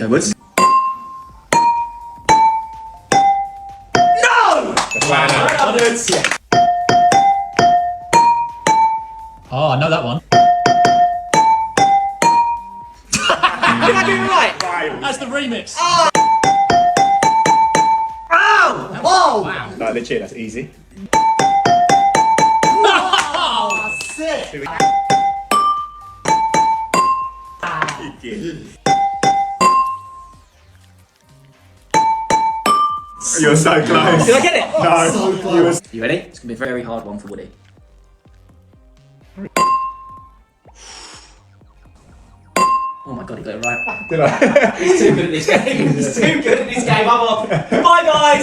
Go Woods. Oh, I know that one. Did I do it right? That's the remix. Oh! Whoa! Wow. No, literally, that's easy. Sick! You're so close. Did I get it? No, you were. You ready? It's gonna be a very hard one for Woody. Oh my god, he got it right. Did I? He's too good at this game. He's too good at this game. I'm off. Bye, guys.